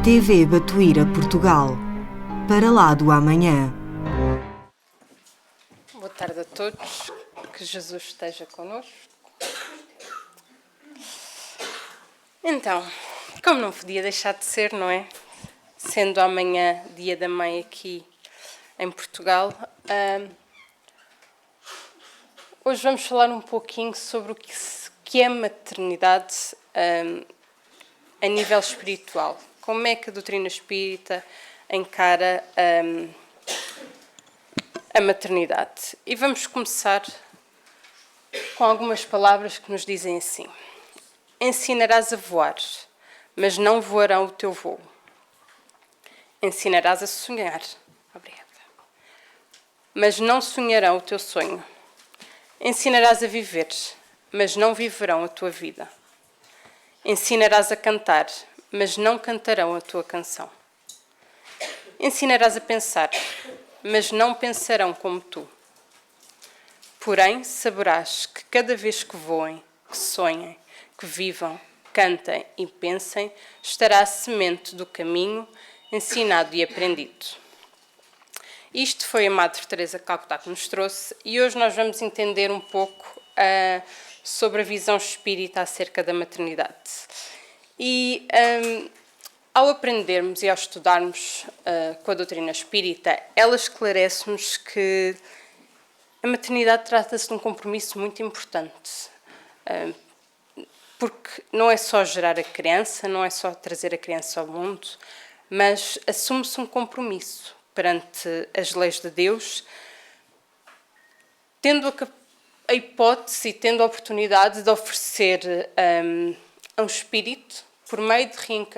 TV Batuíra Portugal. Para lá do amanhã. Boa tarde a todos, que Jesus esteja connosco. Então, como não podia deixar de ser, não é? Sendo amanhã dia da mãe aqui em Portugal, hoje vamos falar um pouquinho sobre o que é maternidade a nível espiritual. Como é que a doutrina espírita encara a maternidade? E vamos começar com algumas palavras que nos dizem assim: ensinarás a voar, mas não voarão o teu voo. Ensinarás a sonhar, obrigada, mas não sonharão o teu sonho. Ensinarás a viver, mas não viverão a tua vida. Ensinarás a cantar, mas não cantarão a tua canção. Ensinarás a pensar, mas não pensarão como tu. Porém, saberás que cada vez que voem, que sonhem, que vivam, cantem e pensem, estará a semente do caminho ensinado e aprendido. Isto foi a Madre Teresa de Calcutá que nos trouxe, e hoje nós vamos entender um pouco sobre a visão espírita acerca da maternidade. E ao aprendermos e ao estudarmos com a doutrina espírita, ela esclarece-nos que a maternidade trata-se de um compromisso muito importante, porque não é só gerar a criança, não é só trazer a criança ao mundo, mas assume-se um compromisso perante as leis de Deus, tendo a hipótese e tendo a oportunidade de oferecer a um espírito, por meio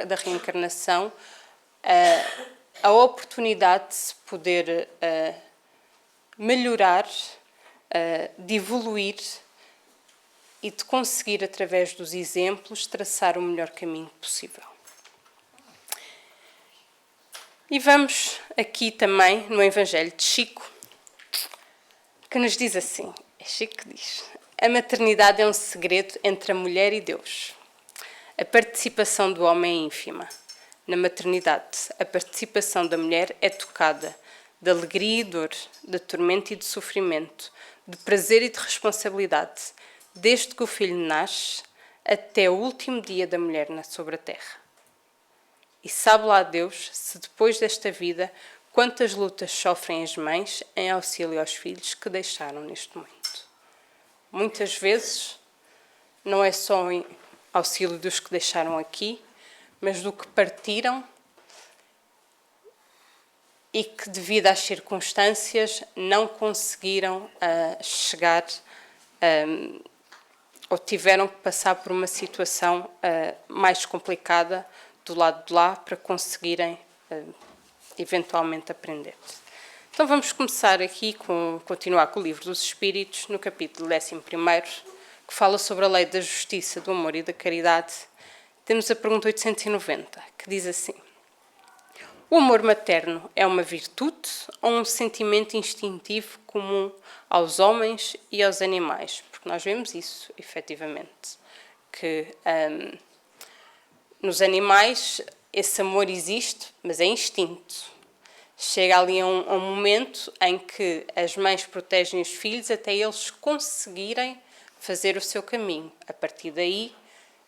da reencarnação, a oportunidade de se poder melhorar, de evoluir e de conseguir, através dos exemplos, traçar o melhor caminho possível. E vamos aqui também no Evangelho de Chico, que nos diz assim, é Chico que diz: a maternidade é um segredo entre a mulher e Deus. A participação do homem é ínfima. Na maternidade, a participação da mulher é tocada de alegria e dor, de tormento e de sofrimento, de prazer e de responsabilidade, desde que o filho nasce até o último dia da mulher sobre a terra. E sabe lá Deus se depois desta vida quantas lutas sofrem as mães em auxílio aos filhos que deixaram neste momento. Muitas vezes não é só em auxílio dos que deixaram aqui, mas do que partiram e que, devido às circunstâncias, não conseguiram chegar ou tiveram que passar por uma situação mais complicada do lado de lá para conseguirem eventualmente aprender. Então vamos começar aqui, continuar com o Livro dos Espíritos, no capítulo 11º, que fala sobre a lei da justiça, do amor e da caridade. Temos a pergunta 890, que diz assim: o amor materno é uma virtude ou um sentimento instintivo comum aos homens e aos animais? Porque nós vemos isso, efetivamente, que nos animais esse amor existe, mas é instinto. Chega ali a um momento em que as mães protegem os filhos até eles conseguirem fazer o seu caminho. A partir daí,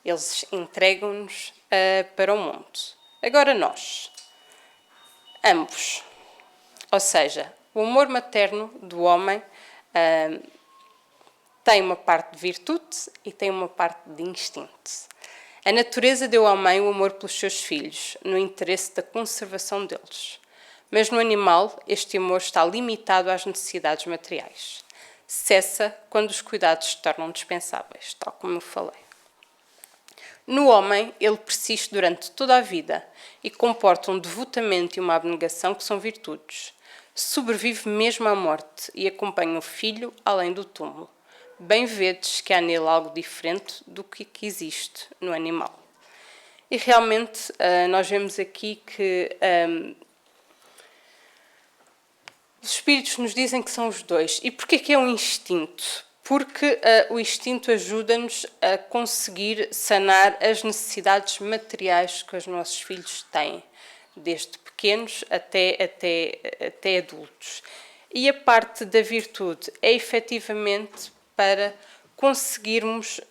eles entregam-nos para o mundo. Agora nós, ambos, ou seja, o amor materno do homem tem uma parte de virtude e tem uma parte de instinto. A natureza deu à mãe o amor pelos seus filhos, no interesse da conservação deles. Mas no animal, este amor está limitado às necessidades materiais. Cessa quando os cuidados se tornam dispensáveis, tal como eu falei. No homem, ele persiste durante toda a vida e comporta um devotamento e uma abnegação que são virtudes. Sobrevive mesmo à morte e acompanha o filho além do túmulo. Bem vedes que há nele algo diferente do que existe no animal. E realmente nós vemos aqui que os espíritos nos dizem que são os dois. E porquê que é um instinto? porque o instinto ajuda-nos a conseguir sanar as necessidades materiais que os nossos filhos têm, desde pequenos até adultos. E a parte da virtude é efetivamente para conseguirmos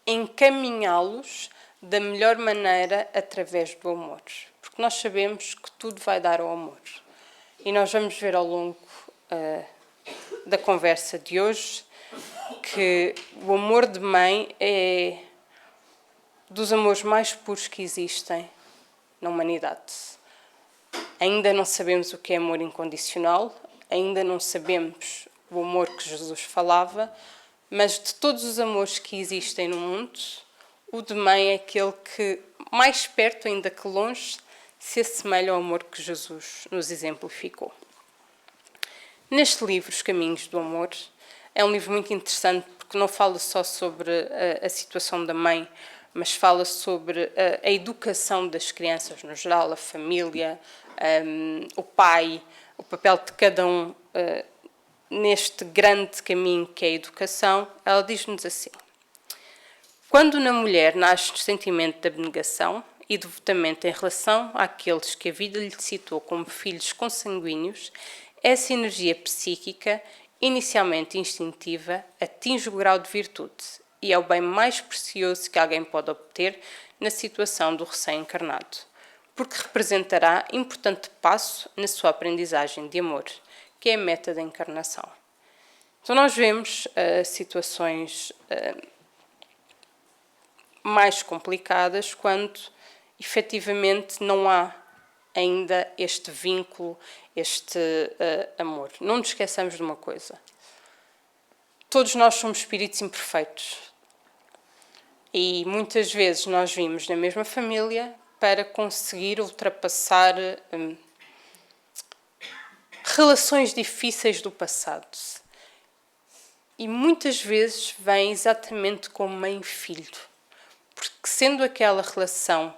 encaminhá-los da melhor maneira através do amor. Porque nós sabemos que tudo vai dar ao amor. E nós vamos ver ao longo da conversa de hoje que o amor de mãe é dos amores mais puros que existem na humanidade. Ainda não sabemos o que é amor incondicional, ainda não sabemos o amor que Jesus falava, mas de todos os amores que existem no mundo, o de mãe é aquele que, mais perto ainda que longe, se assemelha ao amor que Jesus nos exemplificou. Neste livro, Os Caminhos do Amor, é um livro muito interessante porque não fala só sobre a situação da mãe, mas fala sobre a educação das crianças no geral, a família, o pai, o papel de cada um neste grande caminho que é a educação. Ela diz-nos assim: quando na mulher nasce o sentimento de abnegação e devotamento em relação àqueles que a vida lhe citou como filhos consanguíneos, essa energia psíquica, inicialmente instintiva, atinge o grau de virtude e é o bem mais precioso que alguém pode obter na situação do recém-encarnado, porque representará importante passo na sua aprendizagem de amor, que é a meta da encarnação. Então nós vemos situações mais complicadas quando efetivamente não há ainda este vínculo, este amor. Não nos esqueçamos de uma coisa: todos nós somos espíritos imperfeitos e muitas vezes nós vimos na mesma família para conseguir ultrapassar relações difíceis do passado. E muitas vezes vem exatamente como mãe e filho, porque sendo aquela relação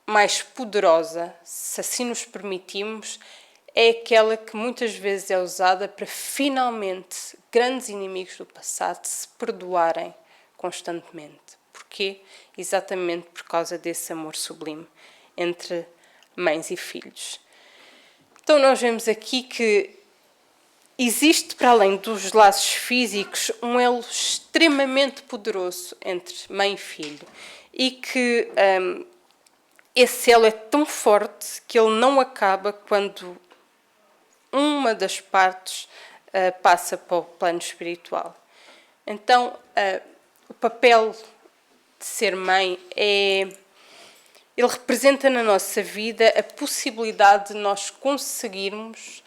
mais poderosa, se assim nos permitimos, é aquela que muitas vezes é usada para finalmente grandes inimigos do passado se perdoarem constantemente. Porquê? Exatamente por causa desse amor sublime entre mães e filhos. Então nós vemos aqui que existe, para além dos laços físicos, um elo extremamente poderoso entre mãe e filho e que esse elo é tão forte que ele não acaba quando uma das partes passa para o plano espiritual. Então, o papel de ser mãe ele representa na nossa vida a possibilidade de nós conseguirmos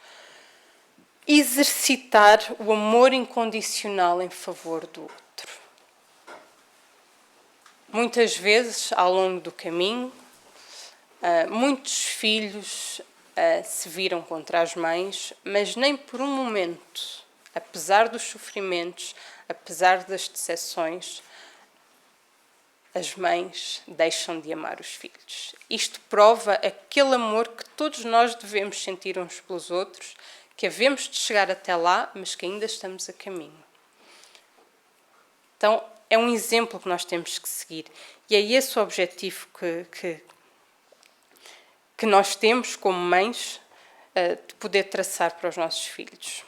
exercitar o amor incondicional em favor do outro. Muitas vezes, ao longo do caminho, muitos filhos se viram contra as mães, mas nem por um momento, apesar dos sofrimentos, apesar das decepções, as mães deixam de amar os filhos. Isto prova aquele amor que todos nós devemos sentir uns pelos outros, que havemos de chegar até lá, mas que ainda estamos a caminho. Então, é um exemplo que nós temos que seguir. E é esse o objetivo que nós temos como mães de poder traçar para os nossos filhos.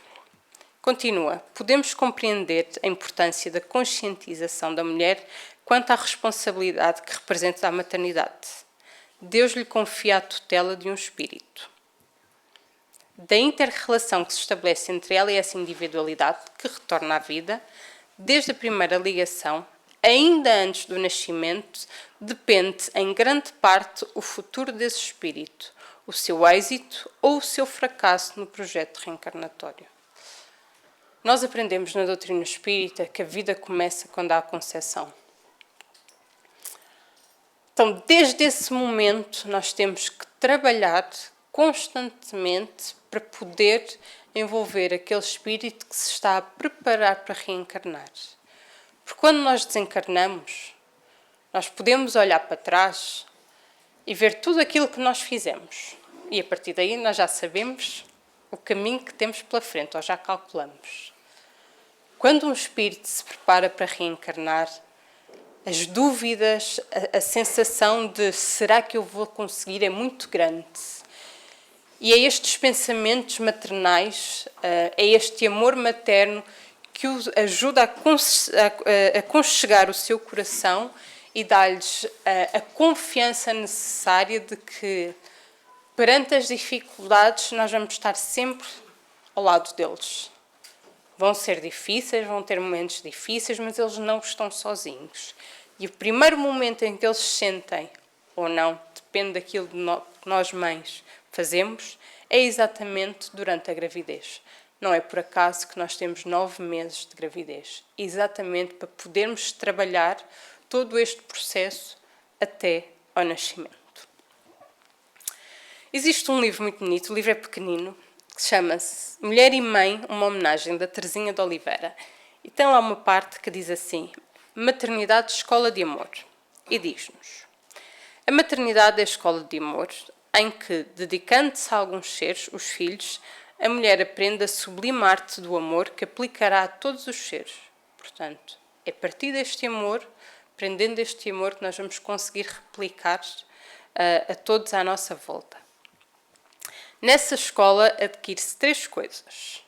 Continua. Podemos compreender a importância da conscientização da mulher quanto à responsabilidade que representa a maternidade. Deus lhe confia a tutela de um espírito. Da inter-relação que se estabelece entre ela e essa individualidade que retorna à vida, desde a primeira ligação, ainda antes do nascimento, depende em grande parte o futuro desse espírito, o seu êxito ou o seu fracasso no projeto reencarnatório. Nós aprendemos na doutrina espírita que a vida começa quando há a concepção. Então, desde esse momento, nós temos que trabalhar constantemente para poder envolver aquele espírito que se está a preparar para reencarnar. Porque quando nós desencarnamos, nós podemos olhar para trás e ver tudo aquilo que nós fizemos. E a partir daí nós já sabemos o caminho que temos pela frente, ou já calculamos. Quando um espírito se prepara para reencarnar, as dúvidas, a sensação de será que eu vou conseguir é muito grande. E é estes pensamentos maternais, é este amor materno que o ajuda a aconchegar o seu coração e dá-lhes a confiança necessária de que, perante as dificuldades, nós vamos estar sempre ao lado deles. Vão ser difíceis, vão ter momentos difíceis, mas eles não estão sozinhos. E o primeiro momento em que eles se sentem, ou não, depende daquilo que nós mães fazemos, é exatamente durante a gravidez. Não é por acaso que nós temos 9 meses de gravidez. Exatamente para podermos trabalhar todo este processo até ao nascimento. Existe um livro muito bonito, o livro é pequenino, que chama-se Mulher e Mãe, uma homenagem da Teresinha de Oliveira. E tem lá uma parte que diz assim: Maternidade, escola de amor. E diz-nos: a maternidade é a escola de amor, em que, dedicando-se a alguns seres, os filhos, a mulher aprende a sublime arte do amor que aplicará a todos os seres. Portanto, é a partir deste amor, aprendendo este amor, que nós vamos conseguir replicar a todos à nossa volta. Nessa escola adquire-se 3 coisas: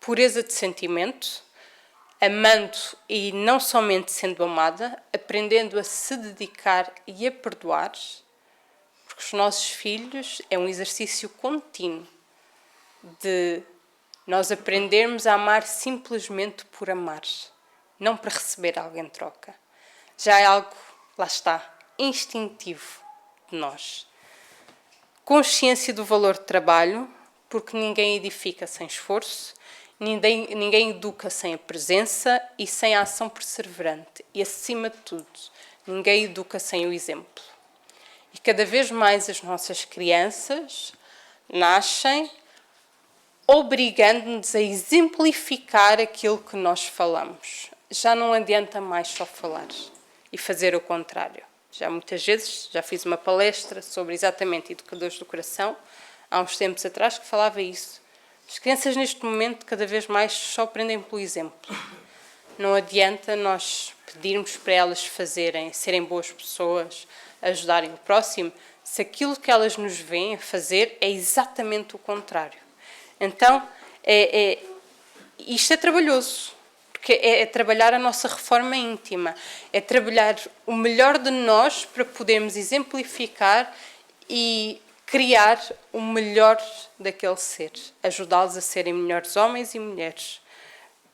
pureza de sentimento, amando e não somente sendo amada, aprendendo a se dedicar e a perdoar, porque os nossos filhos é um exercício contínuo de nós aprendermos a amar simplesmente por amar, não para receber algo em troca. Já é algo, lá está, instintivo de nós. Consciência do valor de trabalho, porque ninguém edifica sem esforço, ninguém educa sem a presença e sem a ação perseverante. E, acima de tudo, ninguém educa sem o exemplo. E cada vez mais as nossas crianças nascem obrigando-nos a exemplificar aquilo que nós falamos. Já não adianta mais só falar e fazer o contrário. Já muitas vezes, já fiz uma palestra sobre exatamente educadores do coração, há uns tempos atrás, que falava isso. As crianças neste momento cada vez mais só aprendem pelo exemplo. Não adianta nós pedirmos para elas fazerem, serem boas pessoas, ajudarem o próximo, se aquilo que elas nos veem a fazer é exatamente o contrário. Então, isto é trabalhoso. Porque é trabalhar a nossa reforma íntima, é trabalhar o melhor de nós para podermos exemplificar e criar o melhor daquele ser, ajudá-los a serem melhores homens e mulheres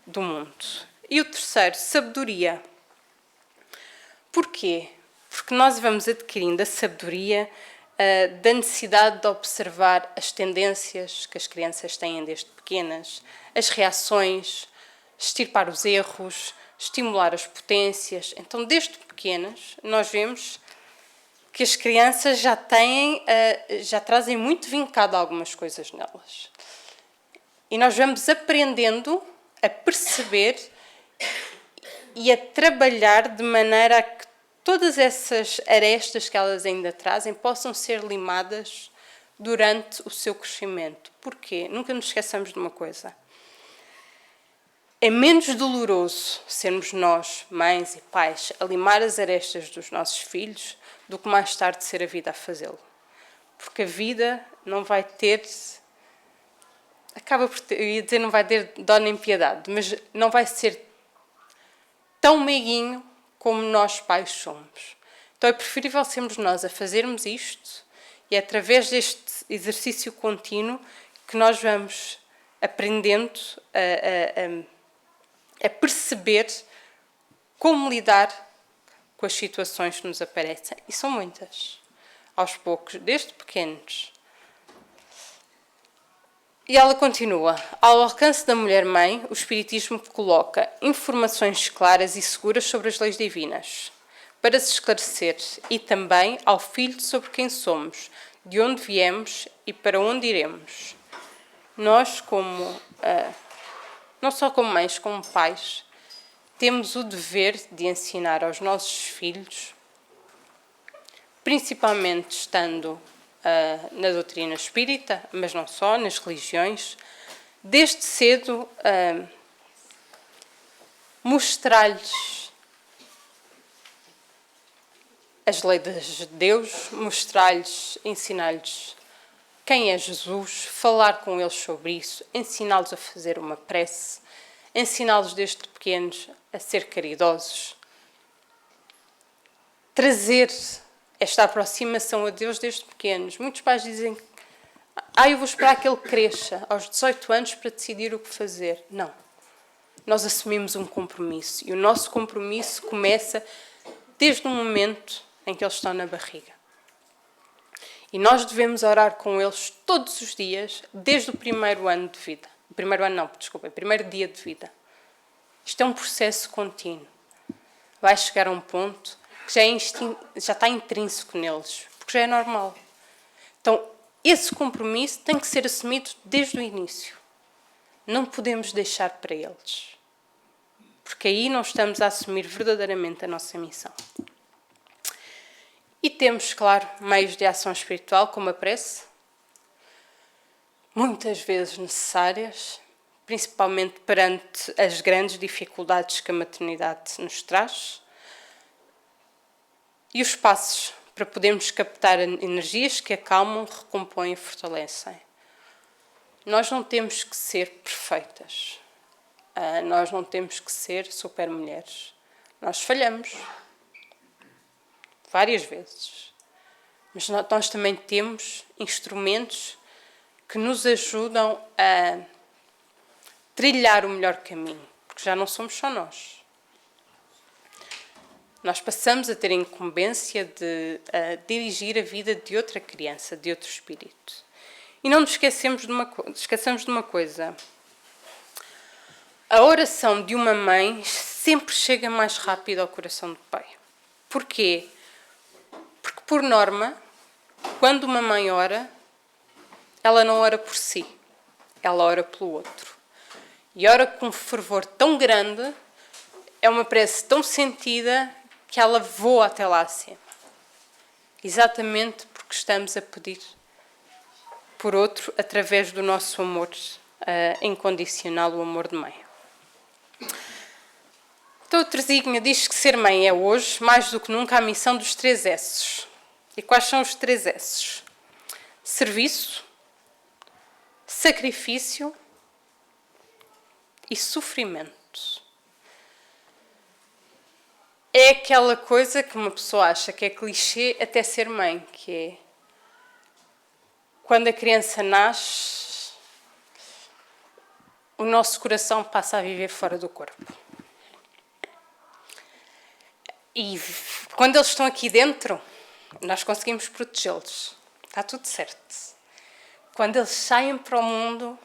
do mundo. E o terceiro, sabedoria. Porquê? Porque nós vamos adquirindo a sabedoria da necessidade de observar as tendências que as crianças têm desde pequenas, as reações, extirpar os erros, estimular as potências. Então, desde pequenas, nós vemos que as crianças já trazem muito vincado algumas coisas nelas. E nós vamos aprendendo a perceber e a trabalhar de maneira a que todas essas arestas que elas ainda trazem possam ser limadas durante o seu crescimento. Porquê? Nunca nos esqueçamos de uma coisa. É menos doloroso sermos nós, mães e pais, a limar as arestas dos nossos filhos do que mais tarde ser a vida a fazê-lo. Porque a vida não vai ter... eu ia dizer não vai ter dó nem piedade, mas não vai ser tão meiguinho como nós pais somos. Então é preferível sermos nós a fazermos isto e é através deste exercício contínuo que nós vamos aprendendo a perceber como lidar com as situações que nos aparecem. E são muitas, aos poucos, desde pequenos. E ela continua: ao alcance da mulher-mãe, o Espiritismo coloca informações claras e seguras sobre as leis divinas, para se esclarecer, e também ao filho sobre quem somos, de onde viemos e para onde iremos. Nós, não só como mães, como pais, temos o dever de ensinar aos nossos filhos, principalmente estando na doutrina espírita, mas não só, nas religiões, desde cedo mostrar-lhes as leis de Deus, mostrar-lhes, ensinar-lhes quem é Jesus, falar com eles sobre isso, ensiná-los a fazer uma prece, ensiná-los desde pequenos a ser caridosos, trazer esta aproximação a Deus desde pequenos. Muitos pais dizem, eu vou esperar que ele cresça aos 18 anos para decidir o que fazer. Não. Nós assumimos um compromisso e o nosso compromisso começa desde o momento em que eles estão na barriga. E nós devemos orar com eles todos os dias, desde o primeiro ano de vida. Primeiro dia de vida. Isto é um processo contínuo. Vai chegar a um ponto que já está intrínseco neles, porque já é normal. Então, esse compromisso tem que ser assumido desde o início. Não podemos deixar para eles. Porque aí não estamos a assumir verdadeiramente a nossa missão. E temos, claro, meios de ação espiritual, como a prece, muitas vezes necessárias, principalmente perante as grandes dificuldades que a maternidade nos traz, e os passos para podermos captar energias que acalmam, recompõem e fortalecem. Nós não temos que ser perfeitas. Nós não temos que ser super mulheres. Nós falhamos. Várias vezes. Mas nós também temos instrumentos que nos ajudam a trilhar o melhor caminho. Porque já não somos só nós. Nós passamos a ter a incumbência de dirigir a vida de outra criança, de outro espírito. E não nos esqueçamos de uma coisa. A oração de uma mãe sempre chega mais rápido ao coração do pai. Porquê? Porque, por norma, quando uma mãe ora, ela não ora por si, ela ora pelo outro. E ora com um fervor tão grande, é uma prece tão sentida, que ela voa até lá acima. Exatamente porque estamos a pedir por outro através do nosso amor incondicional, o amor de mãe. Então a Teresinha diz que ser mãe é hoje, mais do que nunca, a missão dos 3 S's. E quais são os 3 S's? Serviço, sacrifício e sofrimento. É aquela coisa que uma pessoa acha que é clichê até ser mãe, que é quando a criança nasce, o nosso coração passa a viver fora do corpo. E quando eles estão aqui dentro, nós conseguimos protegê-los. Está tudo certo. Quando eles saem para o mundo,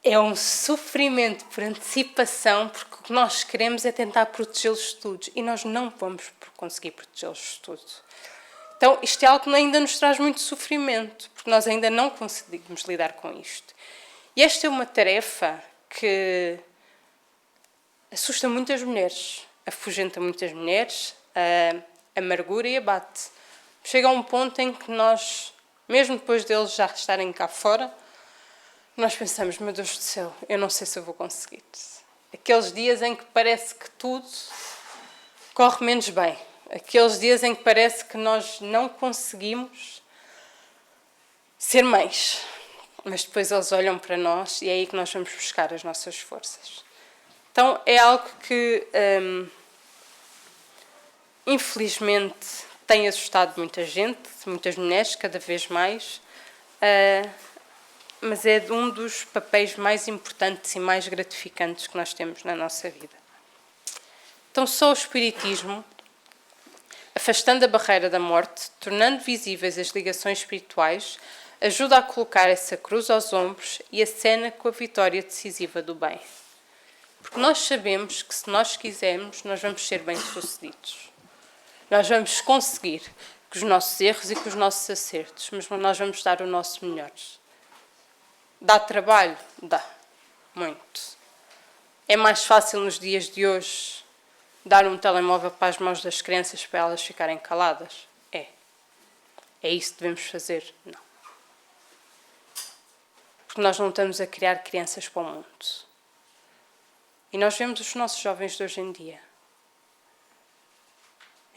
é um sofrimento por antecipação, porque o que nós queremos é tentar protegê-los todos. E nós não vamos conseguir protegê-los todos. Então, isto é algo que ainda nos traz muito sofrimento, porque nós ainda não conseguimos lidar com isto. E esta é uma tarefa que assusta muitas mulheres, afugenta muitas mulheres, amargura e abate. Chega a um ponto em que nós, mesmo depois deles já estarem cá fora, nós pensamos, meu Deus do céu, eu não sei se eu vou conseguir. Aqueles dias em que parece que tudo corre menos bem. Aqueles dias em que parece que nós não conseguimos ser mães. Mas depois eles olham para nós e é aí que nós vamos buscar as nossas forças. Então é algo que, infelizmente, tem assustado muita gente, muitas mulheres, cada vez mais. Mas é um dos papéis mais importantes e mais gratificantes que nós temos na nossa vida. Então, só o Espiritismo, afastando a barreira da morte, tornando visíveis as ligações espirituais, ajuda a colocar essa cruz aos ombros e acena com a vitória decisiva do bem. Porque nós sabemos que, se nós quisermos, nós vamos ser bem-sucedidos. Nós vamos conseguir com os nossos erros e com os nossos acertos, mas nós vamos dar o nosso melhor. Dá trabalho? Dá. Muito. É mais fácil nos dias de hoje dar um telemóvel para as mãos das crianças para elas ficarem caladas? É. É isso que devemos fazer? Não. Porque nós não estamos a criar crianças para o mundo. E nós vemos os nossos jovens de hoje em dia.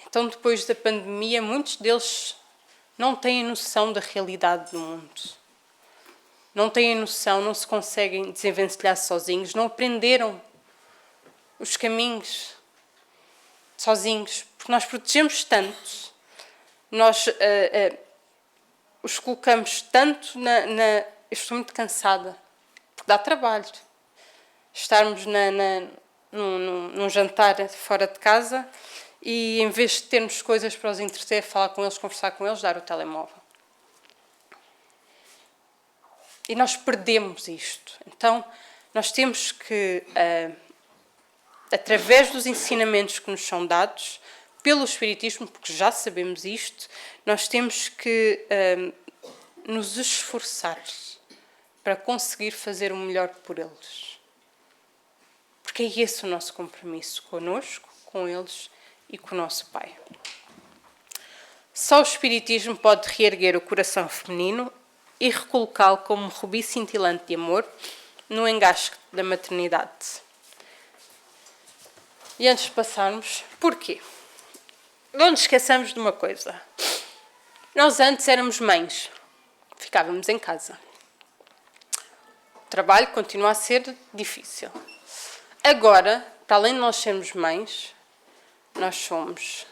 Então, depois da pandemia, muitos deles não têm noção da realidade do mundo. Não têm noção, não se conseguem desenvencilhar sozinhos, não aprenderam os caminhos sozinhos, porque nós protegemos tanto, nós os colocamos tanto eu estou muito cansada, porque dá trabalho. Estarmos num jantar fora de casa e, em vez de termos coisas para os entreter, falar com eles, conversar com eles, dar o telemóvel. E nós perdemos isto. Então, nós temos que, através dos ensinamentos que nos são dados, pelo Espiritismo, porque já sabemos isto, nós temos que nos esforçar para conseguir fazer o melhor por eles. Porque é esse o nosso compromisso connosco, com eles e com o nosso Pai. Só o Espiritismo pode reerguer o coração feminino e recolocá-lo como um rubi cintilante de amor no engasgue da maternidade. E antes de passarmos, porquê? Não nos esqueçamos de uma coisa. Nós antes éramos mães, ficávamos em casa. O trabalho continua a ser difícil. Agora, para além de nós sermos mães, nós somos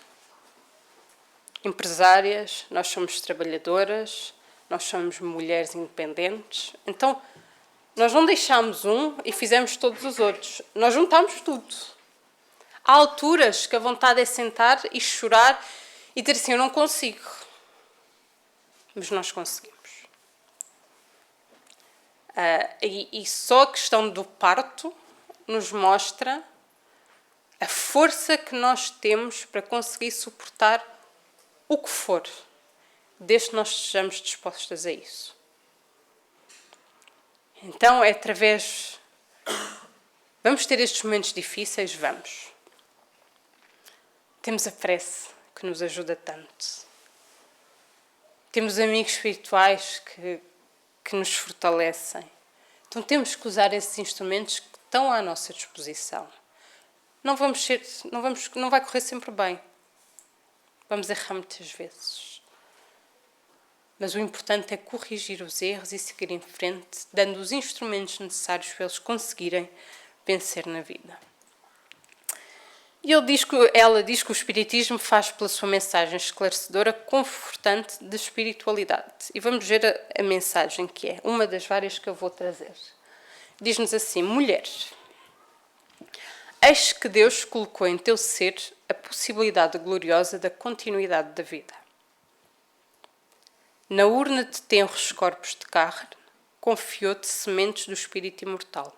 empresárias, nós somos trabalhadoras, nós somos mulheres independentes. Então, nós não deixámos um e fizemos todos os outros. Nós juntámos tudo. Há alturas que a vontade é sentar e chorar e dizer assim, eu não consigo. Mas nós conseguimos. E só a questão do parto nos mostra a força que nós temos para conseguir suportar o que for, desde que nós estejamos dispostas a isso. Então, é através... Vamos ter estes momentos difíceis? Vamos. Temos a prece, que nos ajuda tanto. Temos amigos espirituais que nos fortalecem. Então, temos que usar esses instrumentos que estão à nossa disposição. Não vai correr sempre bem. Vamos errar muitas vezes. Mas o importante é corrigir os erros e seguir em frente, dando os instrumentos necessários para eles conseguirem vencer na vida. E ela diz que o Espiritismo faz pela sua mensagem esclarecedora, confortante de espiritualidade. E vamos ver a mensagem que é, uma das várias que eu vou trazer. Diz-nos assim, mulheres, eis que Deus colocou em teu ser a possibilidade gloriosa da continuidade da vida. Na urna de tenros corpos de carne, confiou-te sementes do espírito imortal.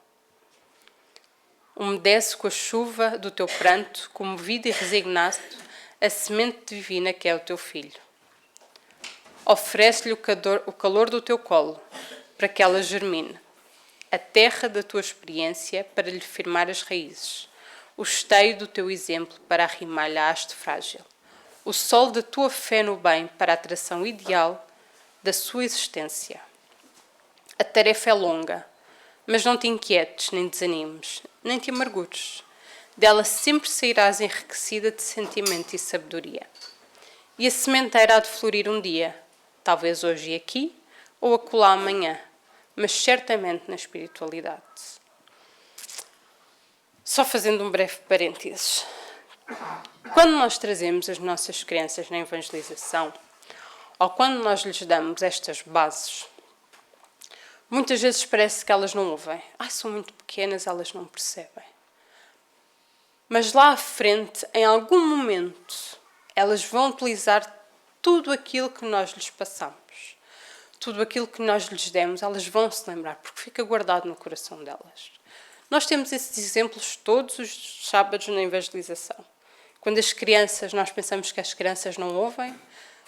Umedece com a chuva do teu pranto, comovido e resignado, a semente divina que é o teu filho. Oferece-lhe o calor do teu colo, para que ela germine, a terra da tua experiência para lhe firmar as raízes, o esteio do teu exemplo para arrimar-lhe a haste frágil, o sol da tua fé no bem para a atração ideal da sua existência. A tarefa é longa, mas não te inquietes nem desanimes, nem te amargures. Dela sempre sairás enriquecida de sentimento e sabedoria. E a sementeira há de florir um dia, talvez hoje e aqui, ou acolá amanhã, mas certamente na espiritualidade. Só fazendo um breve parênteses. Quando nós trazemos as nossas crenças na evangelização, ou quando nós lhes damos estas bases, muitas vezes parece que elas não ouvem. São muito pequenas, elas não percebem. Mas lá à frente, em algum momento, elas vão utilizar tudo aquilo que nós lhes passamos. Tudo aquilo que nós lhes demos, elas vão se lembrar, porque fica guardado no coração delas. Nós temos esses exemplos todos os sábados na evangelização. Quando as crianças, nós pensamos que as crianças não ouvem,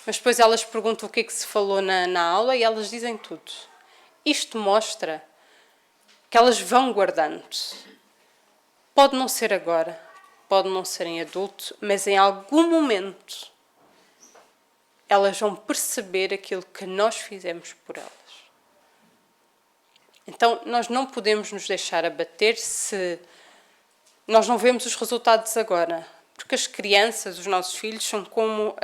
mas depois elas perguntam o que é que se falou na aula e elas dizem tudo. Isto mostra que elas vão guardando. Pode não ser agora, pode não ser em adulto, mas em algum momento elas vão perceber aquilo que nós fizemos por elas. Então, nós não podemos nos deixar abater se nós não vemos os resultados agora. Porque as crianças, os nossos filhos, são como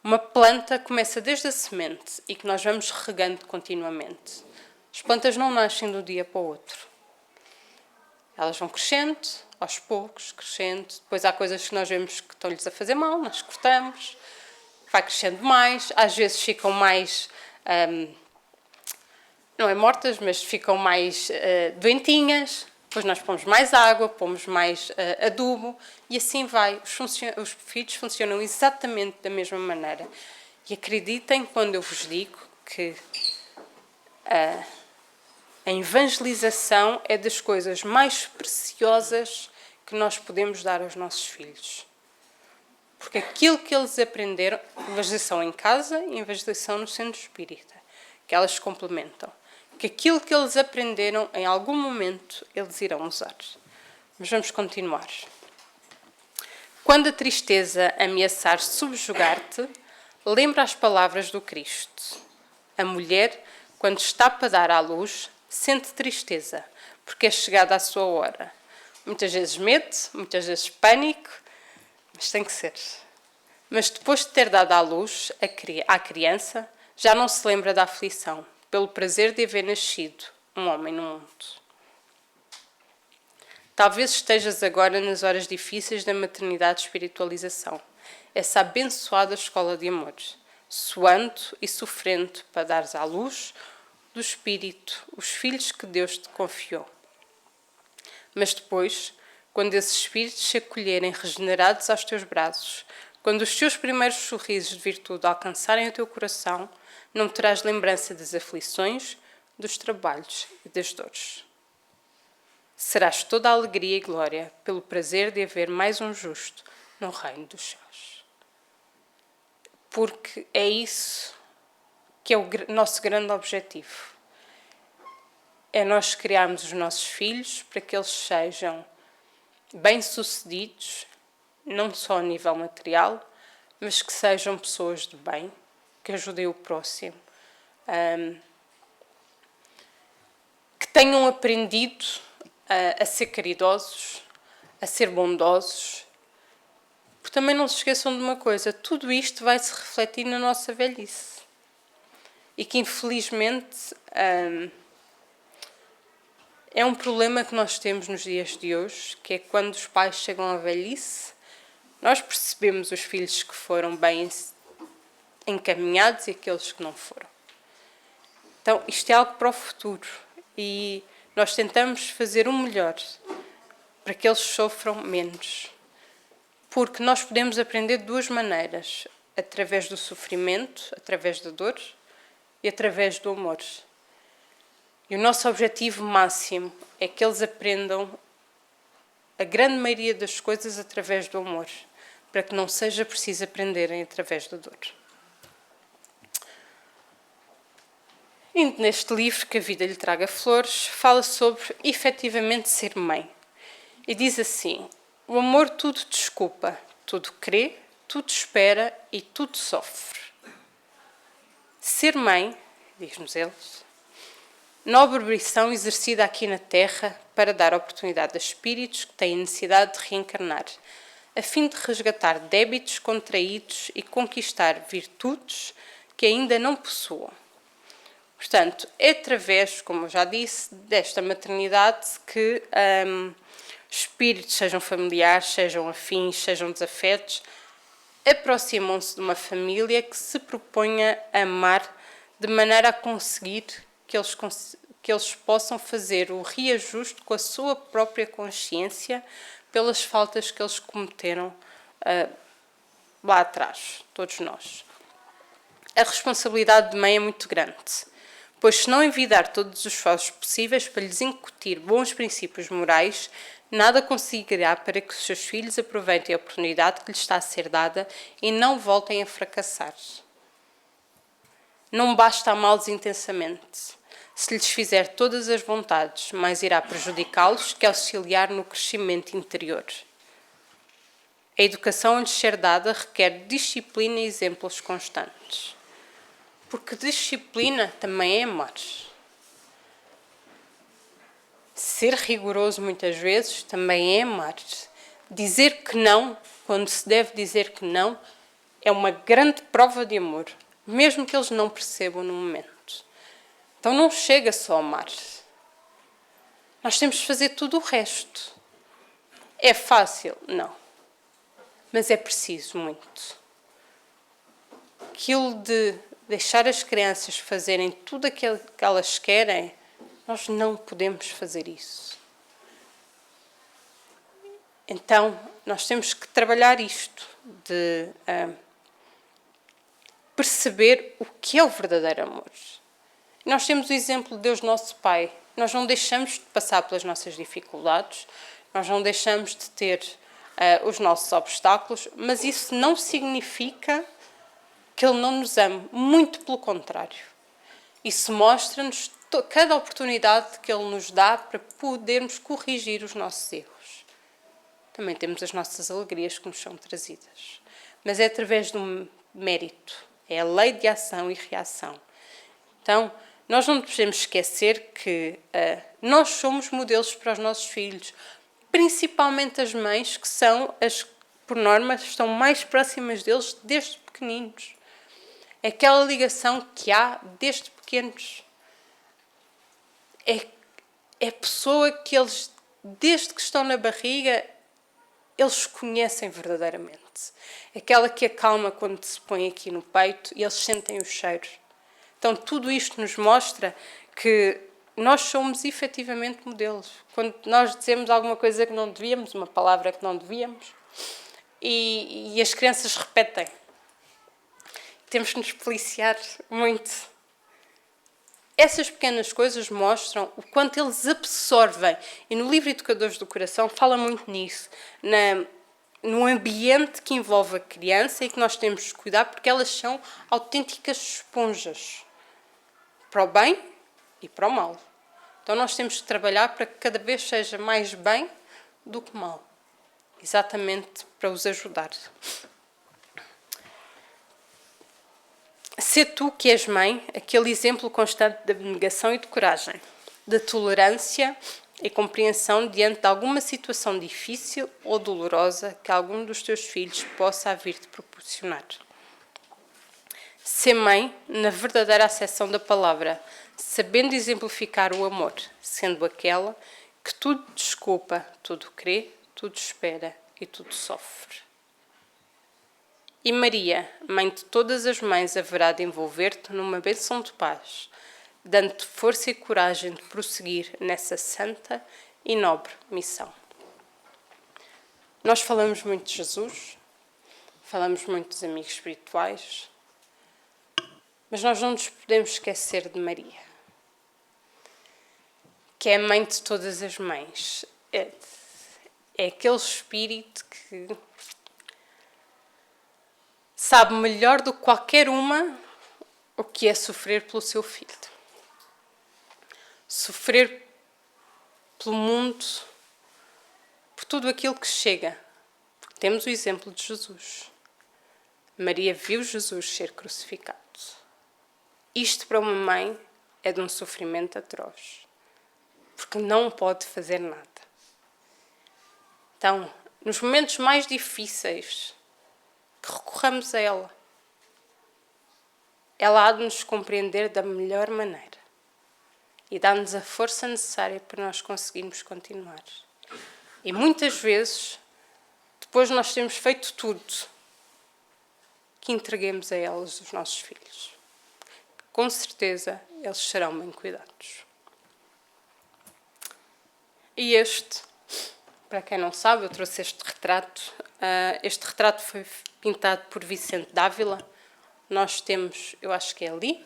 uma planta que começa desde a semente e que nós vamos regando continuamente. As plantas não nascem de um dia para o outro. Elas vão crescendo, aos poucos, crescendo. Depois há coisas que nós vemos que estão-lhes a fazer mal, nós cortamos. Vai crescendo mais, às vezes ficam mais... não é mortas, mas ficam mais doentinhas. Depois nós pomos mais água, pomos mais adubo e assim vai. Os filhos funcionam exatamente da mesma maneira. E acreditem quando eu vos digo que a evangelização é das coisas mais preciosas que nós podemos dar aos nossos filhos. Porque aquilo que eles aprenderam, evangelização em casa e evangelização no centro espírita, que elas se complementam. Que aquilo que eles aprenderam, em algum momento, eles irão usar. Mas vamos continuar. Quando a tristeza ameaçar subjugar-te, lembra as palavras do Cristo. A mulher, quando está para dar à luz, sente tristeza, porque é chegada a sua hora. Muitas vezes medo, muitas vezes pânico, mas tem que ser. Mas depois de ter dado à luz à criança, já não se lembra da aflição, pelo prazer de haver nascido um homem no mundo. Talvez estejas agora nas horas difíceis da maternidade e espiritualização, essa abençoada escola de amor, suando e sofrendo para dares à luz do Espírito os filhos que Deus te confiou. Mas depois, quando esses espíritos se acolherem regenerados aos teus braços, quando os teus primeiros sorrisos de virtude alcançarem o teu coração, não terás lembrança das aflições, dos trabalhos e das dores. Serás toda a alegria e glória pelo prazer de haver mais um justo no reino dos céus. Porque é isso que é o nosso grande objetivo. É nós criarmos os nossos filhos para que eles sejam bem-sucedidos, não só a nível material, mas que sejam pessoas de bem, que ajudem o próximo, que tenham aprendido a ser caridosos, a ser bondosos. Porque também não se esqueçam de uma coisa, tudo isto vai se refletir na nossa velhice. E que infelizmente é um problema que nós temos nos dias de hoje, que é quando os pais chegam à velhice, nós percebemos os filhos que foram bem encaminhados e aqueles que não foram. Então, isto é algo para o futuro e nós tentamos fazer o melhor para que eles sofram menos. Porque nós podemos aprender de duas maneiras, através do sofrimento, através da dor e através do amor. E o nosso objetivo máximo é que eles aprendam a grande maioria das coisas através do amor, para que não seja preciso aprenderem através da dor. Indo neste livro, Que a Vida lhe Traga Flores, fala sobre, efetivamente, ser mãe. E diz assim: o amor tudo desculpa, tudo crê, tudo espera e tudo sofre. Ser mãe, diz-nos eles, nobre missão exercida aqui na Terra para dar oportunidade a espíritos que têm necessidade de reencarnar, a fim de resgatar débitos contraídos e conquistar virtudes que ainda não possuam. Portanto, é através, como eu já disse, desta maternidade que espíritos, sejam familiares, sejam afins, sejam desafetos, aproximam-se de uma família que se proponha a amar de maneira a conseguir que eles possam fazer o reajuste com a sua própria consciência pelas faltas que eles cometeram lá atrás, todos nós. A responsabilidade de mãe é muito grande, pois se não envidar todos os esforços possíveis para lhes incutir bons princípios morais, nada conseguirá para que os seus filhos aproveitem a oportunidade que lhes está a ser dada e não voltem a fracassar. Não basta amá-los intensamente. Se lhes fizer todas as vontades, mais irá prejudicá-los que auxiliar no crescimento interior. A educação a lhes ser dada requer disciplina e exemplos constantes. Porque disciplina também é amar. Ser rigoroso muitas vezes também é amar. Dizer que não, quando se deve dizer que não, é uma grande prova de amor, mesmo que eles não percebam no momento. Então não chega só a amar. Nós temos de fazer tudo o resto. É fácil? Não. Mas é preciso muito. Aquilo de deixar as crianças fazerem tudo aquilo que elas querem, nós não podemos fazer isso. Então, nós temos que trabalhar isto, de perceber o que é o verdadeiro amor. Nós temos o exemplo de Deus nosso Pai. Nós não deixamos de passar pelas nossas dificuldades, nós não deixamos de ter os nossos obstáculos, mas isso não significa que Ele não nos ame. Muito pelo contrário. Isso mostra-nos cada oportunidade que Ele nos dá para podermos corrigir os nossos erros. Também temos as nossas alegrias que nos são trazidas. Mas é através do mérito. É a lei de ação e reação. Então, nós não devemos esquecer que nós somos modelos para os nossos filhos. Principalmente as mães, que são as, por norma, estão mais próximas deles desde pequeninos. É aquela ligação que há desde pequenos. É a pessoa que eles, desde que estão na barriga, eles conhecem verdadeiramente. Aquela que acalma quando se põe aqui no peito e eles sentem o cheiro. Então, tudo isto nos mostra que nós somos efetivamente modelos. Quando nós dizemos alguma coisa que não devíamos, uma palavra que não devíamos, e as crianças repetem. Temos que nos policiar muito. Essas pequenas coisas mostram o quanto eles absorvem. E no livro Educadores do Coração fala muito nisso. No ambiente que envolve a criança e que nós temos de cuidar, porque elas são autênticas esponjas. Para o bem e para o mal. Então nós temos que trabalhar para que cada vez seja mais bem do que mal. Exatamente para os ajudar. Sê tu que és mãe, aquele exemplo constante de abnegação e de coragem, de tolerância e compreensão diante de alguma situação difícil ou dolorosa que algum dos teus filhos possa vir te proporcionar. Ser mãe, na verdadeira acessão da palavra, sabendo exemplificar o amor, sendo aquela que tudo desculpa, tudo crê, tudo espera e tudo sofre. E Maria, mãe de todas as mães, haverá de envolver-te numa bênção de paz, dando-te força e coragem de prosseguir nessa santa e nobre missão. Nós falamos muito de Jesus, falamos muito dos amigos espirituais, mas nós não nos podemos esquecer de Maria, que é a mãe de todas as mães. É aquele espírito que sabe melhor do que qualquer uma o que é sofrer pelo seu filho. Sofrer pelo mundo, por tudo aquilo que chega. Porque temos o exemplo de Jesus. Maria viu Jesus ser crucificado. Isto para uma mãe é de um sofrimento atroz. Porque não pode fazer nada. Então, nos momentos mais difíceis, que recorramos a ela. Ela há de nos compreender da melhor maneira. E dá-nos a força necessária para nós conseguirmos continuar. E muitas vezes, depois de nós termos feito tudo, que entreguemos a elas os nossos filhos. Com certeza, eles serão bem cuidados. E este, para quem não sabe, eu trouxe este retrato. Este retrato foi pintado por Vicente Dávila. Nós temos, eu acho que é ali,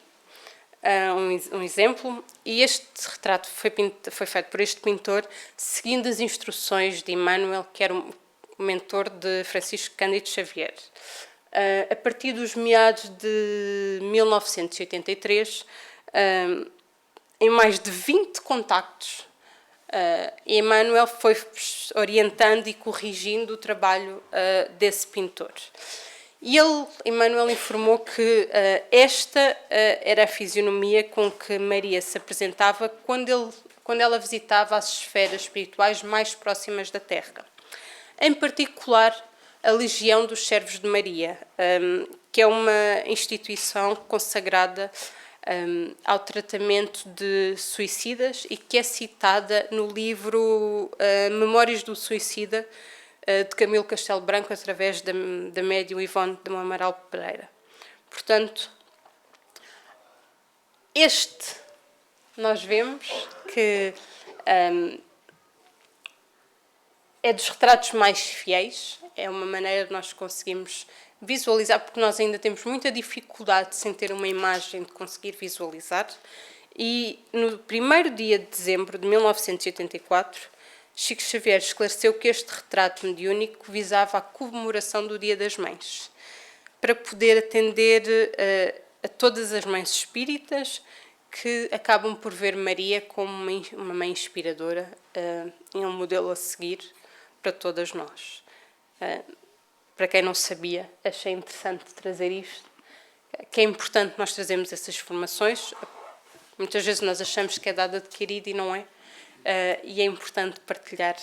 um exemplo. E este retrato foi feito por este pintor, seguindo as instruções de Emmanuel, que era o mentor de Francisco Cândido Xavier. A partir dos meados de 1983, em mais de 20 contactos, E Emmanuel foi orientando e corrigindo o trabalho desse pintor. E Emmanuel informou que esta era a fisionomia com que Maria se apresentava quando ela visitava as esferas espirituais mais próximas da Terra. Em particular, a Legião dos Servos de Maria, que é uma instituição consagrada ao tratamento de suicidas e que é citada no livro Memórias do Suicida, de Camilo Castelo Branco, através da médium Ivone de Amaral Pereira. Portanto, nós vemos que é dos retratos mais fiéis, é uma maneira de nós conseguirmos visualizar, porque nós ainda temos muita dificuldade sem ter uma imagem de conseguir visualizar. E no primeiro dia de dezembro de 1984, Chico Xavier esclareceu que este retrato mediúnico visava a comemoração do Dia das Mães, para poder atender a todas as mães espíritas que acabam por ver Maria como uma mãe inspiradora e um modelo a seguir para todas nós. Para quem não sabia, achei interessante trazer isto, que é importante nós trazermos essas informações. Muitas vezes nós achamos que é dado adquirido e não é, e é importante partilhar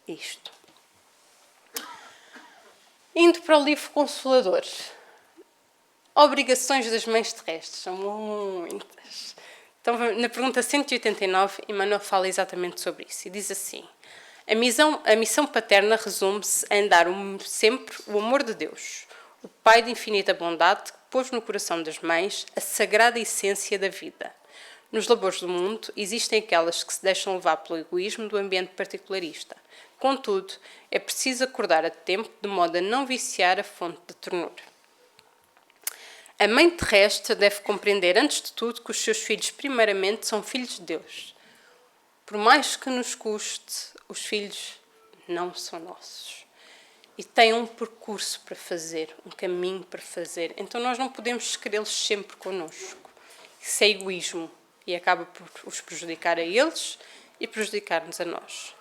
isto. Indo para o livro Consolador. Obrigações das mães terrestres, são muitas. Então, na pergunta 189, Emmanuel fala exatamente sobre isso e diz assim: a missão paterna resume-se em dar sempre o amor de Deus, o Pai de infinita bondade, que pôs no coração das mães a sagrada essência da vida. Nos labores do mundo, existem aquelas que se deixam levar pelo egoísmo do ambiente particularista. Contudo, é preciso acordar a tempo, de modo a não viciar a fonte de ternura. A mãe terrestre deve compreender, antes de tudo, que os seus filhos, primeiramente, são filhos de Deus. Por mais que nos custe, os filhos não são nossos. E têm um percurso para fazer, um caminho para fazer. Então nós não podemos querê-los sempre connosco. Isso é egoísmo e acaba por os prejudicar a eles e prejudicar-nos a nós.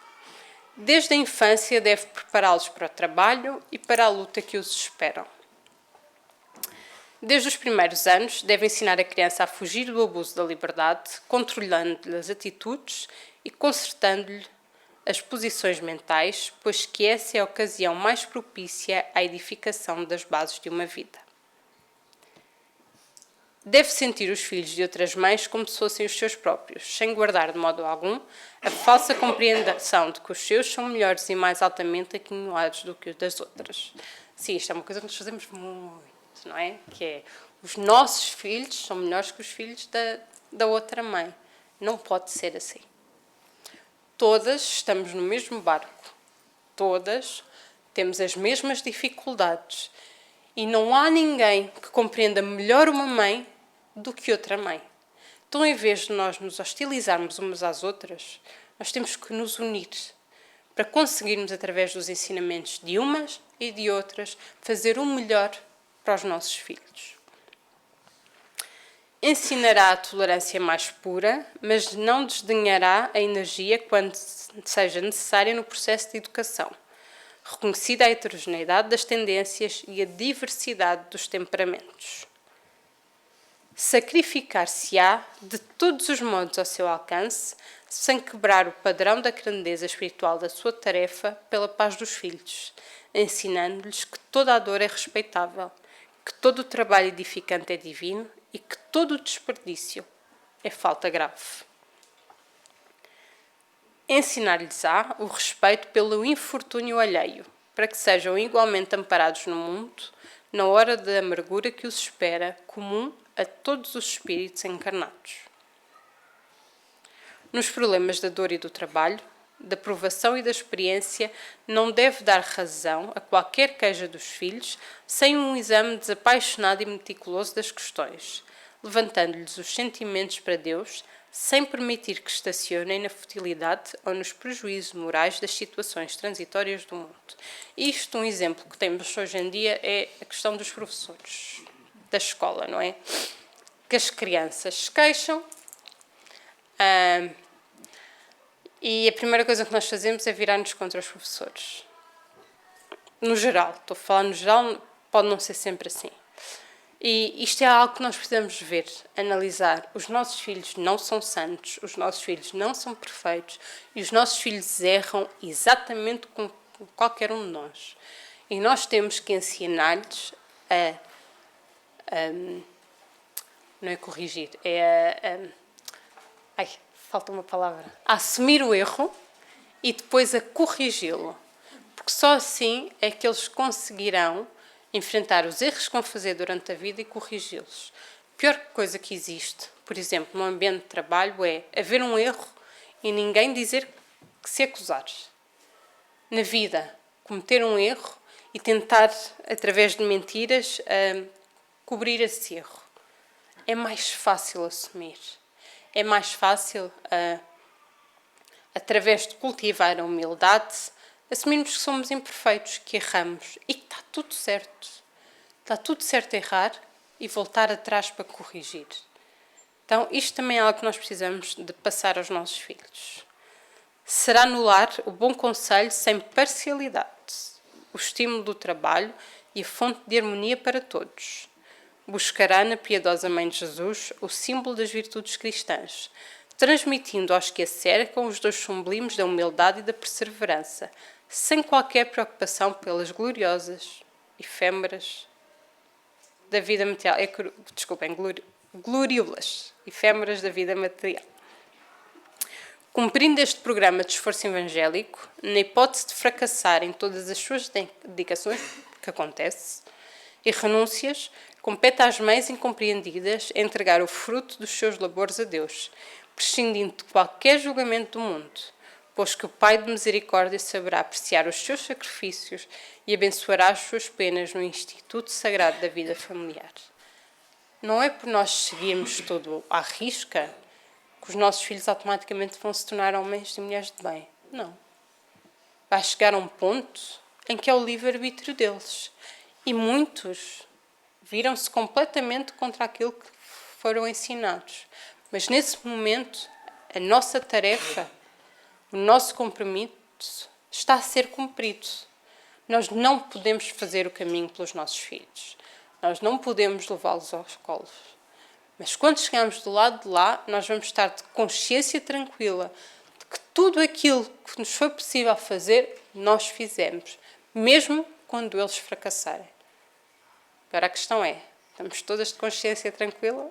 Desde a infância deve prepará-los para o trabalho e para a luta que os esperam. Desde os primeiros anos, deve ensinar a criança a fugir do abuso da liberdade, controlando-lhe as atitudes e consertando-lhe as posições mentais, pois que essa é a ocasião mais propícia à edificação das bases de uma vida. Deve sentir os filhos de outras mães como se fossem os seus próprios, sem guardar de modo algum a falsa compreensão de que os seus são melhores e mais altamente aquinhoados do que os das outras. Sim, isto é uma coisa que nós fazemos muito, não é? Que é, os nossos filhos são melhores que os filhos da outra mãe. Não pode ser assim. Todas estamos no mesmo barco. Todas temos as mesmas dificuldades. E não há ninguém que compreenda melhor uma mãe do que outra mãe. Então, em vez de nós nos hostilizarmos umas às outras, nós temos que nos unir para conseguirmos, através dos ensinamentos de umas e de outras, fazer o melhor para os nossos filhos. Ensinará a tolerância mais pura, mas não desdenhará a energia quando seja necessária no processo de educação, reconhecida a heterogeneidade das tendências e a diversidade dos temperamentos. Sacrificar-se-á de todos os modos ao seu alcance, sem quebrar o padrão da grandeza espiritual da sua tarefa pela paz dos filhos, ensinando-lhes que toda a dor é respeitável, que todo o trabalho edificante é divino e que todo o desperdício é falta grave. Ensinar-lhes-á o respeito pelo infortúnio alheio, para que sejam igualmente amparados no mundo, na hora da amargura que os espera, comum a todos os espíritos encarnados. Nos problemas da dor e do trabalho, da provação e da experiência, não deve dar razão a qualquer queixa dos filhos sem um exame desapaixonado e meticuloso das questões, levantando-lhes os sentimentos para Deus, sem permitir que estacionem na futilidade ou nos prejuízos morais das situações transitórias do mundo. Isto, um exemplo que temos hoje em dia, é a questão dos professores da escola, não é? Que as crianças se queixam E a primeira coisa que nós fazemos é virar-nos contra os professores. No geral, estou a falar no geral, pode não ser sempre assim. E isto é algo que nós precisamos ver, analisar. Os nossos filhos não são santos, os nossos filhos não são perfeitos e os nossos filhos erram exatamente como qualquer um de nós. E nós temos que ensinar-lhes não é corrigir, falta uma palavra. A assumir o erro e depois a corrigi-lo. Porque só assim é que eles conseguirão enfrentar os erros que vão fazer durante a vida e corrigi-los. A pior coisa que existe, por exemplo, no ambiente de trabalho, é haver um erro e ninguém dizer que se acusar. Na vida, cometer um erro e tentar, através de mentiras, cobrir esse erro. É mais fácil assumir. É mais fácil, através de cultivar a humildade, assumirmos que somos imperfeitos, que erramos e que está tudo certo. Está tudo certo a errar e voltar atrás para corrigir. Então, isto também é algo que nós precisamos de passar aos nossos filhos. Será no lar o bom conselho sem parcialidade, o estímulo do trabalho e a fonte de harmonia para todos. Buscará na piedosa Mãe de Jesus o símbolo das virtudes cristãs, transmitindo aos que a cercam os dois sublimes da humildade e da perseverança, sem qualquer preocupação pelas gloriosas, efêmeras da vida material. Gloriolas, efêmeras da vida material. Cumprindo este programa de esforço evangélico, na hipótese de fracassar em todas as suas dedicações, que acontece, e renúncias, compete às mães incompreendidas entregar o fruto dos seus labores a Deus, prescindindo de qualquer julgamento do mundo, pois que o Pai de misericórdia saberá apreciar os seus sacrifícios e abençoará as suas penas no Instituto Sagrado da Vida Familiar. Não é por nós seguirmos tudo à risca que os nossos filhos automaticamente vão se tornar homens e mulheres de bem. Não. Vai chegar a um ponto em que é o livre-arbítrio deles. E muitos viram-se completamente contra aquilo que foram ensinados. Mas nesse momento, a nossa tarefa, o nosso compromisso está a ser cumprido. Nós não podemos fazer o caminho pelos nossos filhos. Nós não podemos levá-los aos colos. Mas quando chegarmos do lado de lá, nós vamos estar de consciência tranquila de que tudo aquilo que nos foi possível fazer, nós fizemos, mesmo quando eles fracassarem. Agora a questão é, estamos todas de consciência tranquila?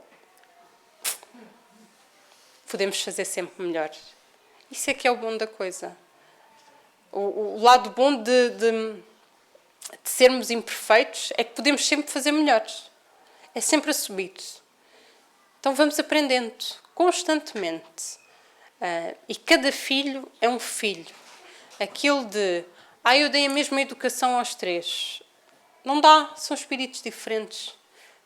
Podemos fazer sempre melhor. Isso é que é o bom da coisa. O lado bom de sermos imperfeitos é que podemos sempre fazer melhor. É sempre a subir. Então vamos aprendendo constantemente. E cada filho é um filho. Aquilo de, eu dei a mesma educação aos 3. Não dá, são espíritos diferentes.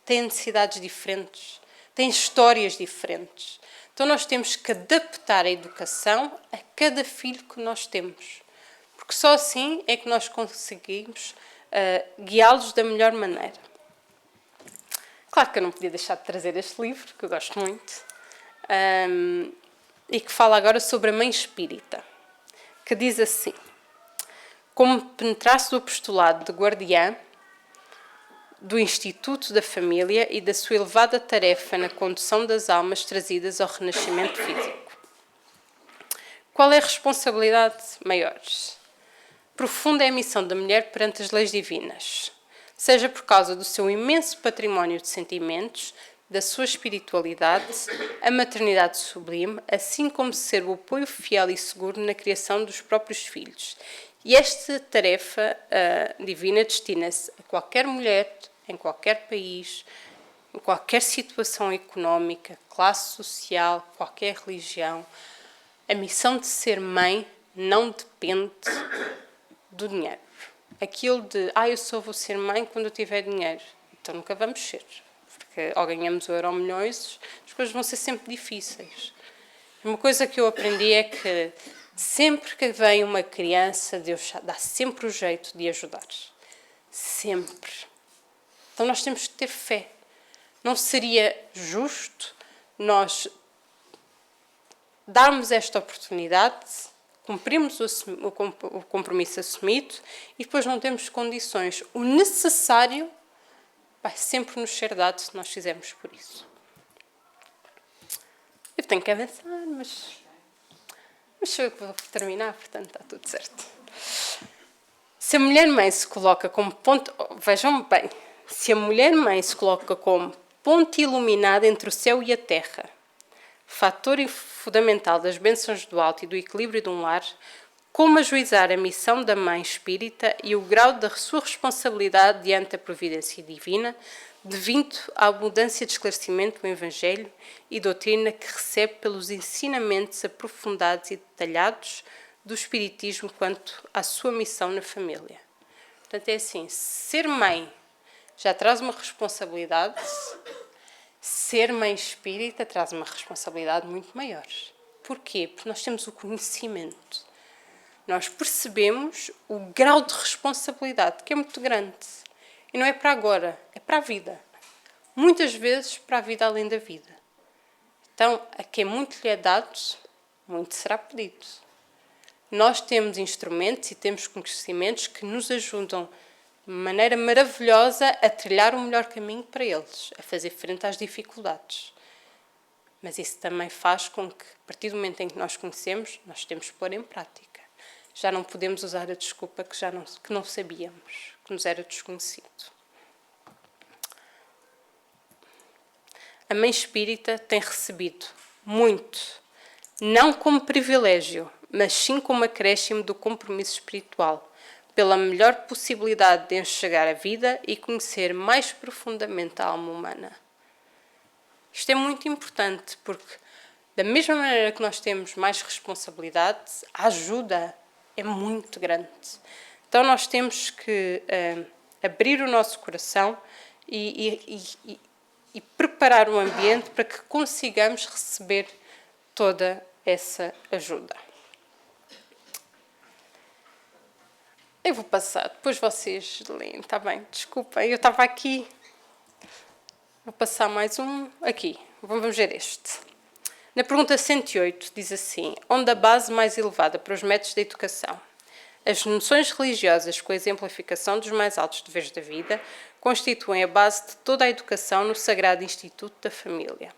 Têm necessidades diferentes. Têm histórias diferentes. Então nós temos que adaptar a educação a cada filho que nós temos. Porque só assim é que nós conseguimos guiá-los da melhor maneira. Claro que eu não podia deixar de trazer este livro, que eu gosto muito, e que fala agora sobre a Mãe Espírita, que diz assim: como penetrasse do apostolado de guardiã do Instituto da Família e da sua elevada tarefa na condução das almas trazidas ao renascimento físico. Qual é a responsabilidade maior? Profunda é a missão da mulher perante as leis divinas, seja por causa do seu imenso património de sentimentos, da sua espiritualidade, a maternidade sublime, assim como ser o apoio fiel e seguro na criação dos próprios filhos. E esta tarefa divina destina-se a qualquer mulher, em qualquer país, em qualquer situação económica, classe social, qualquer religião. A missão de ser mãe não depende do dinheiro. Aquilo de, eu vou ser mãe quando eu tiver dinheiro. Então nunca vamos ser. Porque ou ganhamos o euro milhões, as coisas vão ser sempre difíceis. Uma coisa que eu aprendi é que sempre que vem uma criança, Deus dá sempre o jeito de ajudar. Sempre. Então nós temos que ter fé. Não seria justo nós darmos esta oportunidade cumprimos o compromisso assumido e depois não temos condições. O necessário vai sempre nos ser dado se nós fizermos por isso. Eu tenho que avançar, mas sou eu que vou terminar, portanto está tudo certo. Se a mulher-mãe se coloca como ponto... Vejam bem, se a mulher-mãe se coloca como ponte iluminada entre o céu e a terra, fator fundamental das bênçãos do alto e do equilíbrio de um lar, como ajuizar a missão da mãe espírita e o grau da sua responsabilidade diante da providência divina, devido à abundância de esclarecimento do Evangelho e doutrina que recebe pelos ensinamentos aprofundados e detalhados do Espiritismo quanto à sua missão na família. Portanto, é assim, ser mãe já traz uma responsabilidade, ser mãe espírita traz uma responsabilidade muito maior. Porquê? Porque nós temos o conhecimento. Nós percebemos o grau de responsabilidade, que é muito grande. E não é para agora, é para a vida. Muitas vezes para a vida além da vida. Então, a quem muito lhe é dado, muito será pedido. Nós temos instrumentos e temos conhecimentos que nos ajudam de maneira maravilhosa a trilhar o melhor caminho para eles, a fazer frente às dificuldades. Mas isso também faz com que, a partir do momento em que nós conhecemos, nós temos que pôr em prática. Já não podemos usar a desculpa que não sabíamos, que nos era desconhecido. A mãe espírita tem recebido muito, não como privilégio, mas sim como acréscimo do compromisso espiritual, pela melhor possibilidade de enxergar a vida e conhecer mais profundamente a alma humana. Isto é muito importante porque, da mesma maneira que nós temos mais responsabilidade, a ajuda é muito grande. Então nós temos que abrir o nosso coração e preparar o ambiente para que consigamos receber toda essa ajuda. Eu vou passar, depois vocês leem, está bem? Desculpem, eu estava aqui. Vou passar mais um aqui. Vamos ver este. Na pergunta 108 diz assim: onde a base mais elevada para os métodos de educação? As noções religiosas, com a exemplificação dos mais altos deveres da vida, constituem a base de toda a educação no sagrado Instituto da Família.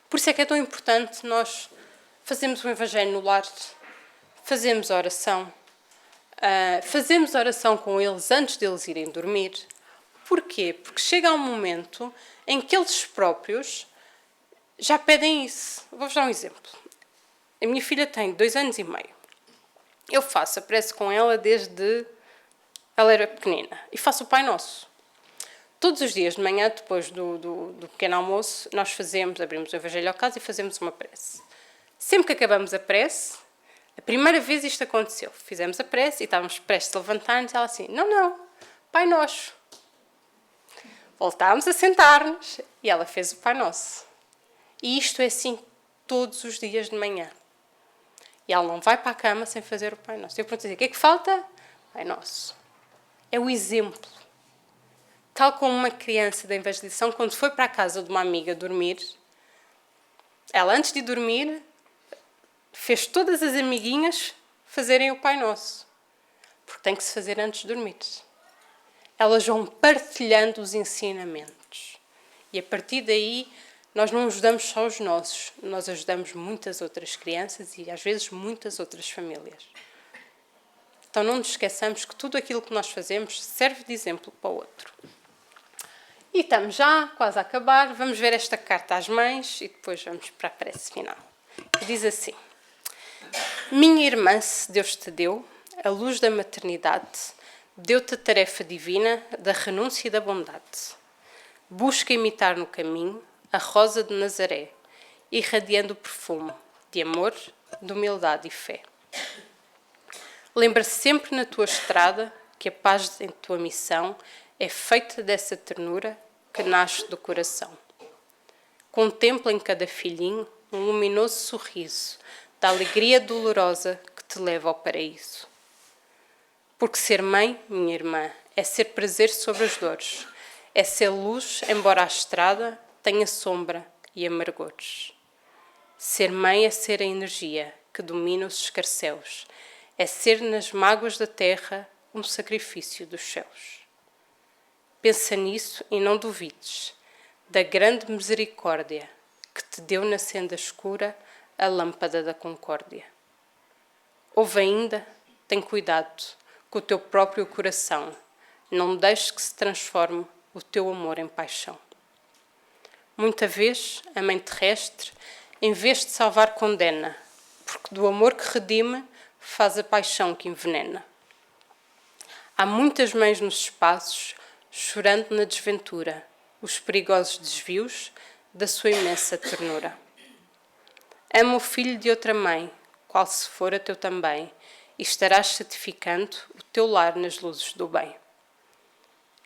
Por isso é que é tão importante nós fazermos o Evangelho no lar, fazermos a oração, fazemos oração com eles antes deles irem dormir. Porquê? Porque chega um momento em que eles próprios já pedem isso. Vou-vos dar um exemplo. A minha filha tem 2 anos e meio. Eu faço a prece com ela desde ela era pequenina. E faço o Pai Nosso. Todos os dias de manhã, depois do pequeno almoço, nós abrimos o Evangelho ao caso e fazemos uma prece. Sempre que acabamos a prece, a primeira vez isto aconteceu. Fizemos a prece e estávamos prestes a levantar-nos e ela assim, não, Pai Nosso. Voltámos a sentar-nos e ela fez o Pai Nosso. E isto é assim todos os dias de manhã. E ela não vai para a cama sem fazer o Pai Nosso. Eu pergunto assim, o que é que falta? Pai Nosso. É o exemplo. Tal como uma criança da evangelização, quando foi para a casa de uma amiga dormir, ela antes de dormir fez todas as amiguinhas fazerem o Pai Nosso. Porque tem que se fazer antes de dormir. Elas vão partilhando os ensinamentos. E a partir daí, nós não ajudamos só os nossos, nós ajudamos muitas outras crianças e às vezes muitas outras famílias. Então não nos esqueçamos que tudo aquilo que nós fazemos serve de exemplo para o outro. E estamos já quase a acabar, vamos ver esta carta às mães e depois vamos para a prece final. Que diz assim: minha irmã, se Deus te deu a luz da maternidade, deu-te a tarefa divina da renúncia e da bondade. Busca imitar no caminho a rosa de Nazaré, irradiando o perfume de amor, de humildade e fé. Lembra sempre na tua estrada que a paz em tua missão é feita dessa ternura que nasce do coração. Contempla em cada filhinho um luminoso sorriso da alegria dolorosa que te leva ao paraíso. Porque ser mãe, minha irmã, é ser prazer sobre as dores, é ser luz, embora a estrada tenha sombra e amargores. Ser mãe é ser a energia que domina os escarcéus, é ser nas mágoas da terra um sacrifício dos céus. Pensa nisso e não duvides da grande misericórdia que te deu na senda escura a lâmpada da concórdia. Ouve ainda, tem cuidado com o teu próprio coração, não deixes que se transforme o teu amor em paixão. Muita vez a mãe terrestre, em vez de salvar, condena, porque do amor que redime faz a paixão que envenena. Há muitas mães nos espaços, chorando na desventura, os perigosos desvios da sua imensa ternura. Ama o filho de outra mãe, qual se fora teu também, e estarás certificando o teu lar nas luzes do bem.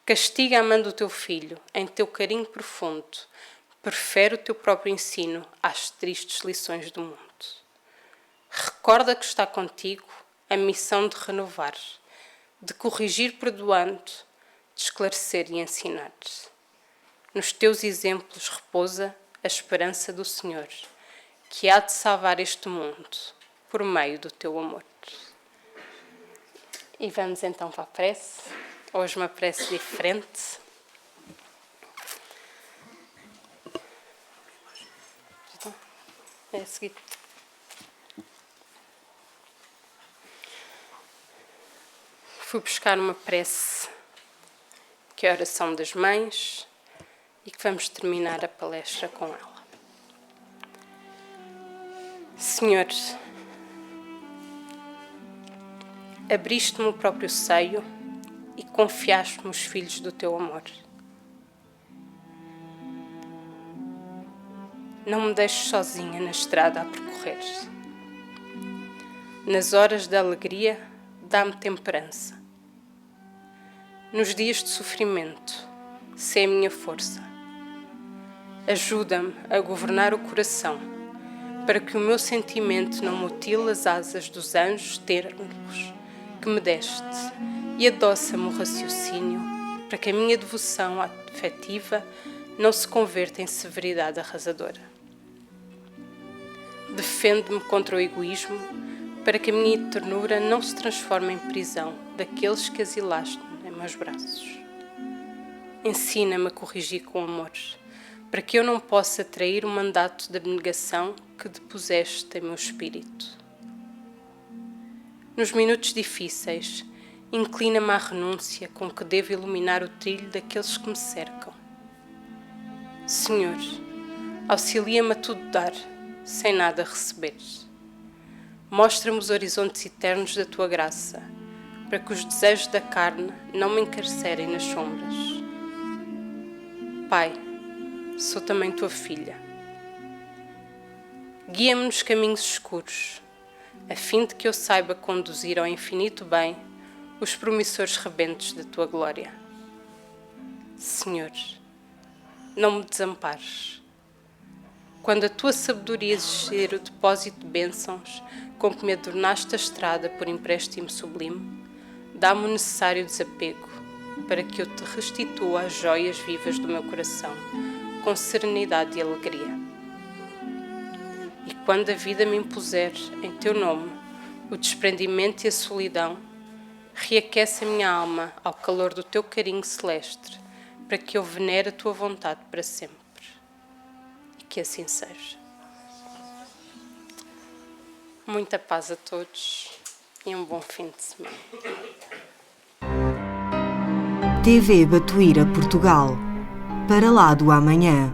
Castiga amando o teu filho, em teu carinho profundo, prefere o teu próprio ensino às tristes lições do mundo. Recorda que está contigo a missão de renovar, de corrigir perdoando, de esclarecer e ensinar. Nos teus exemplos repousa a esperança do Senhor, que há de salvar este mundo por meio do teu amor. E vamos então para a prece. Hoje uma prece diferente. É a seguir. Fui buscar uma prece que é a oração das mães e que vamos terminar a palestra com ela. Senhor, abriste-me o próprio seio e confiaste-me os filhos do teu amor. Não me deixes sozinha na estrada a percorrer. Nas horas da alegria, dá-me temperança. Nos dias de sofrimento, sê a minha força. Ajuda-me a governar o coração, para que o meu sentimento não mutile as asas dos anjos ternos que me deste, e adoça-me o raciocínio, para que a minha devoção afetiva não se converta em severidade arrasadora. Defende-me contra o egoísmo, para que a minha ternura não se transforme em prisão daqueles que asilaste em meus braços. Ensina-me a corrigir com amor, para que eu não possa trair o mandato da abnegação que depuseste em meu espírito. Nos minutos difíceis, inclina-me à renúncia com que devo iluminar o trilho daqueles que me cercam. Senhor, auxilia-me a tudo dar, sem nada receber. Mostra-me os horizontes eternos da tua graça, para que os desejos da carne não me encarcerem nas sombras. Pai, sou também tua filha. Guia-me nos caminhos escuros, a fim de que eu saiba conduzir ao infinito bem os promissores rebentos da tua glória. Senhor, não me desampares. Quando a tua sabedoria exigir o depósito de bênçãos com que me adornaste a estrada por empréstimo sublime, dá-me o necessário desapego para que eu te restitua as joias vivas do meu coração, com serenidade e alegria. E quando a vida me impuser, em teu nome, o desprendimento e a solidão, reaquece a minha alma ao calor do teu carinho celeste, para que eu venere a tua vontade para sempre. E que assim seja. Muita paz a todos e um bom fim de semana. TV Batuíra Portugal. Para lá do amanhã.